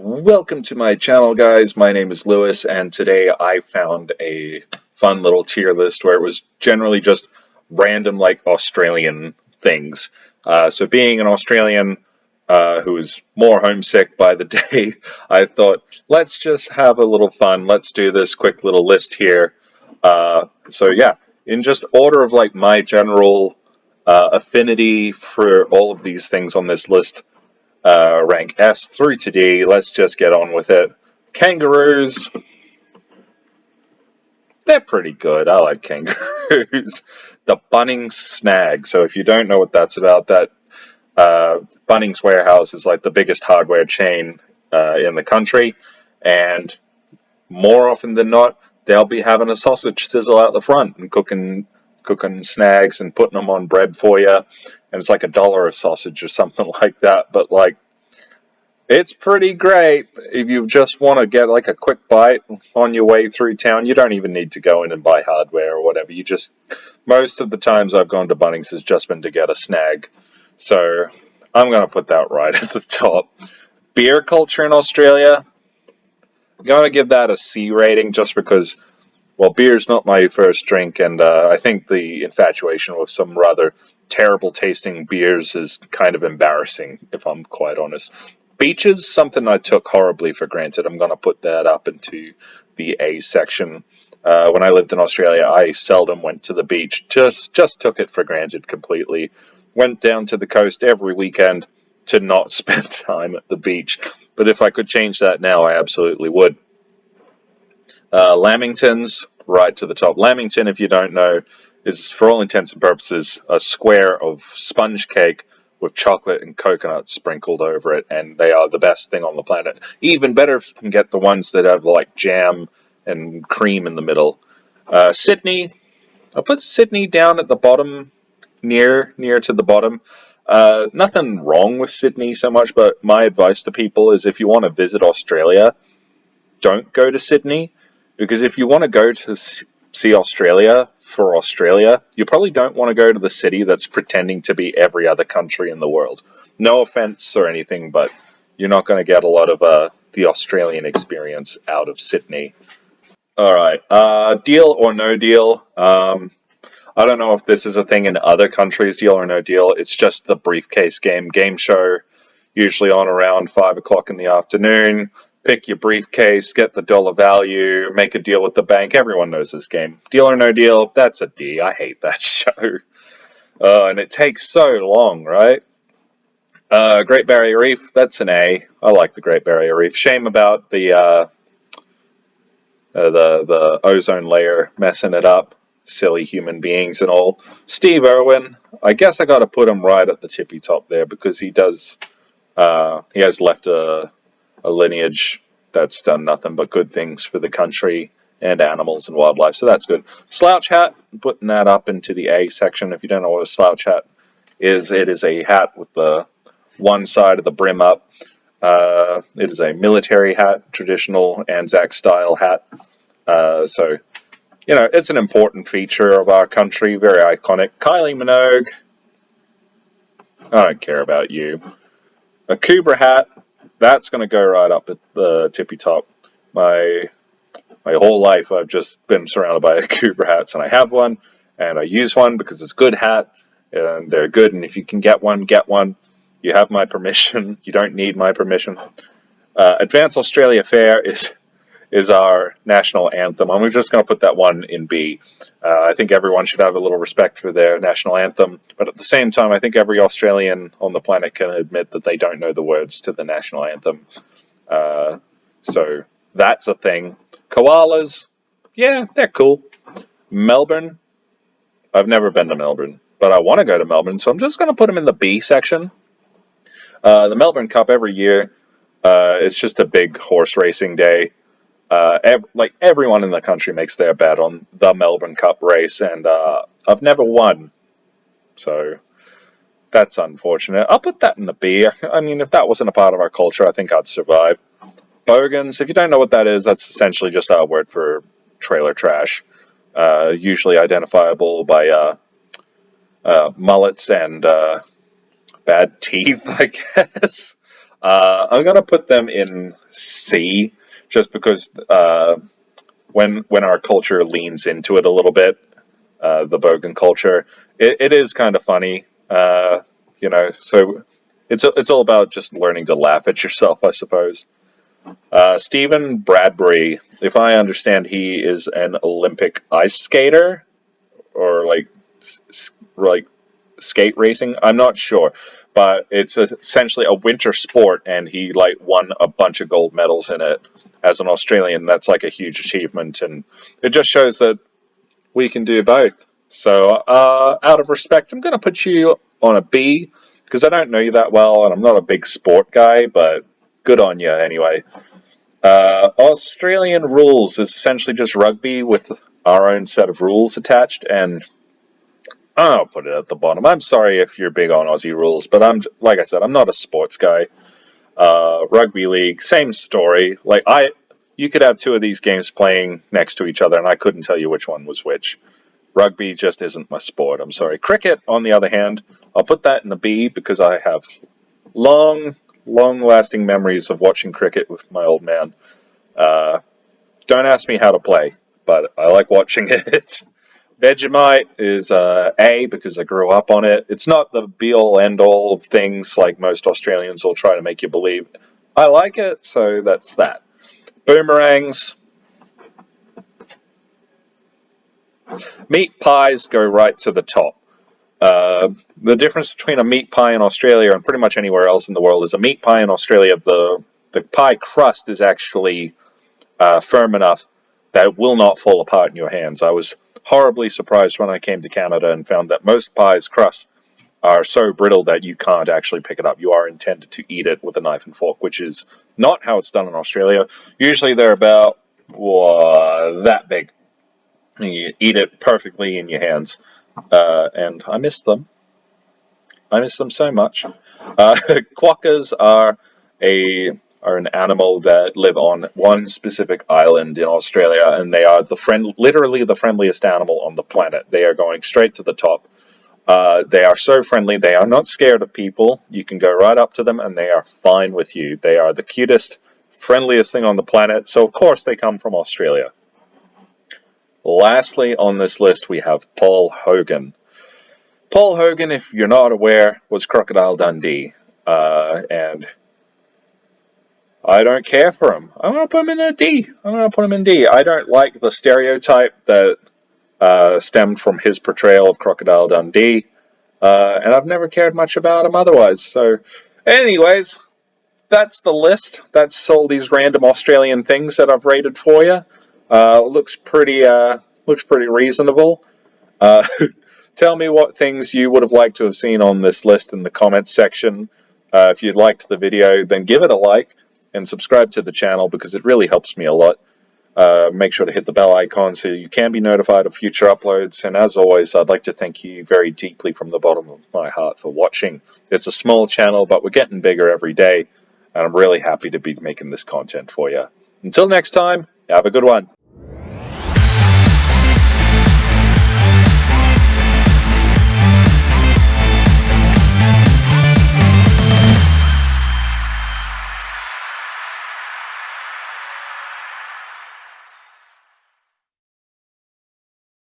Welcome to my channel, guys. My name is Lewis, and today I found a fun little tier list where it was generally just random, like, Australian things. So being an Australian who is more homesick by the day, I thought, let's just have a little fun. Let's do this quick little list here. So yeah, in just order of, like, my general affinity for all of these things on this list, rank S through to D. Let's just get on with it. Kangaroos, they're pretty good. I like kangaroos. The Bunnings snag. So if you don't know what that's about, that Bunnings warehouse is like the biggest hardware chain in the country, and more often than not, they'll be having a sausage sizzle out the front and cooking snags and putting them on bread for you, and it's like $1 a sausage or something like that. But like, it's pretty great if you just want to get like a quick bite on your way through town. You don't even need to go in and buy hardware or whatever. You just, most of the times I've gone to Bunnings has just been to get a snag. So I'm going to put that right at the top. Beer culture in Australia, I'm going to give that a C rating just because, well, beer's not my first drink, and I think the infatuation with some rather terrible tasting beers is kind of embarrassing, if I'm quite honest. Beaches, something I took horribly for granted. I'm going to put that up into the A section. When I lived in Australia, I seldom went to the beach. Just took it for granted completely. Went down to the coast every weekend to not spend time at the beach. But if I could change that now, I absolutely would. Lamingtons, right to the top. Lamington, if you don't know, is for all intents and purposes a square of sponge cake with chocolate and coconut sprinkled over it, and they are the best thing on the planet. Even better if you can get the ones that have like jam and cream in the middle. Sydney, I'll put Sydney down at the bottom, near to the bottom. Nothing wrong with Sydney so much, but my advice to people is if you want to visit Australia, don't go to Sydney, because if you want to go to see Australia for Australia, you probably don't want to go to the city that's pretending to be every other country in the world. No offense or anything, but you're not going to get a lot of the Australian experience out of Sydney. All right, deal or no deal. I don't know if this is a thing in other countries, deal or no deal. It's just the briefcase game show, usually on around 5 o'clock in the afternoon. Pick your briefcase, get the dollar value, make a deal with the bank. Everyone knows this game. Deal or no deal, that's a D. I hate that show. And it takes so long, right? Great Barrier Reef, that's an A. I like the Great Barrier Reef. Shame about the ozone layer messing it up. Silly human beings and all. Steve Irwin, I guess I got to put him right at the tippy top there because he does. He has left a lineage that's done nothing but good things for the country and animals and wildlife, so that's good. Slouch hat, putting that up into the A section. If you don't know what a slouch hat is, it is a hat with the one side of the brim up. It is a military hat, traditional Anzac style hat. So, you know, it's an important feature of our country, very iconic. Kylie Minogue, I don't care about you. A Cobra hat, that's going to go right up at the tippy top. My whole life I've just been surrounded by Cobra hats, and I have one, and I use one because it's a good hat, and they're good, and if you can get one, get one. You have my permission. You don't need my permission. Advance Australia Fair is our national anthem. I'm just going to put that one in B. I think everyone should have a little respect for their national anthem, but at the same time, I think every Australian on the planet can admit that they don't know the words to the national anthem. So that's a thing. Koalas, yeah, they're cool. Melbourne, I've never been to Melbourne, but I want to go to Melbourne, so I'm just going to put them in the B section. The Melbourne Cup every year, it's just a big horse racing day. Like everyone in the country makes their bet on the Melbourne Cup race, and I've never won, so that's unfortunate. I'll put that in the B. I mean, if that wasn't a part of our culture, I think I'd survive. Bogans, if you don't know what that is, that's essentially just our word for trailer trash, usually identifiable by mullets and bad teeth, I guess. I'm gonna put them in C, just because when our culture leans into it a little bit, the Bogan culture, it is kind of funny. So it's all about just learning to laugh at yourself, I suppose. Stephen Bradbury, if I understand, he is an Olympic ice skater, or like skate racing. I'm not sure, but it's essentially a winter sport, and he like won a bunch of gold medals in it as an Australian. That's like a huge achievement, and it just shows that we can do both. So, out of respect, I'm going to put you on a B because I don't know you that well, and I'm not a big sport guy, but good on you anyway. Australian rules is essentially just rugby with our own set of rules attached, and I'll put it at the bottom. I'm sorry if you're big on Aussie rules, but like I said, I'm not a sports guy. Rugby league, same story. You could have two of these games playing next to each other, and I couldn't tell you which one was which. Rugby just isn't my sport. I'm sorry. Cricket, on the other hand, I'll put that in the B because I have long-lasting memories of watching cricket with my old man. Uh, don't ask me how to play, but I like watching it. Vegemite is A because I grew up on it. It's not the be-all, end-all of things like most Australians will try to make you believe. I like it, so that's that. Boomerangs, meat pies go right to the top. The difference between a meat pie in Australia and pretty much anywhere else in the world is a meat pie in Australia, the pie crust is actually firm enough that it will not fall apart in your hands. I was horribly surprised when I came to Canada and found that most pies' crusts are so brittle that you can't actually pick it up. You are intended to eat it with a knife and fork, which is not how it's done in Australia. Usually they're about that big. You eat it perfectly in your hands. And I miss them. I miss them so much. Quackers are an animal that live on one specific island in Australia, and they are literally the friendliest animal on the planet. They are going straight to the top. They are so friendly. They are not scared of people. You can go right up to them, and they are fine with you. They are the cutest, friendliest thing on the planet. So of course they come from Australia. Lastly on this list we have Paul Hogan. Paul Hogan, if you're not aware, was Crocodile Dundee, and I don't care for him. I'm going to put him in a D. I'm going to put him in D. I don't like the stereotype that stemmed from his portrayal of Crocodile Dundee, and I've never cared much about him otherwise. So, anyways, that's the list. That's all these random Australian things that I've rated for you. Looks pretty reasonable. Uh, Tell me what things you would have liked to have seen on this list in the comments section. If you liked the video, then give it a like and subscribe to the channel because it really helps me a lot. Make sure to hit the bell icon so you can be notified of future uploads. And as always, I'd like to thank you very deeply from the bottom of my heart for watching. It's a small channel, but we're getting bigger every day, and I'm really happy to be making this content for you. Until next time, have a good one.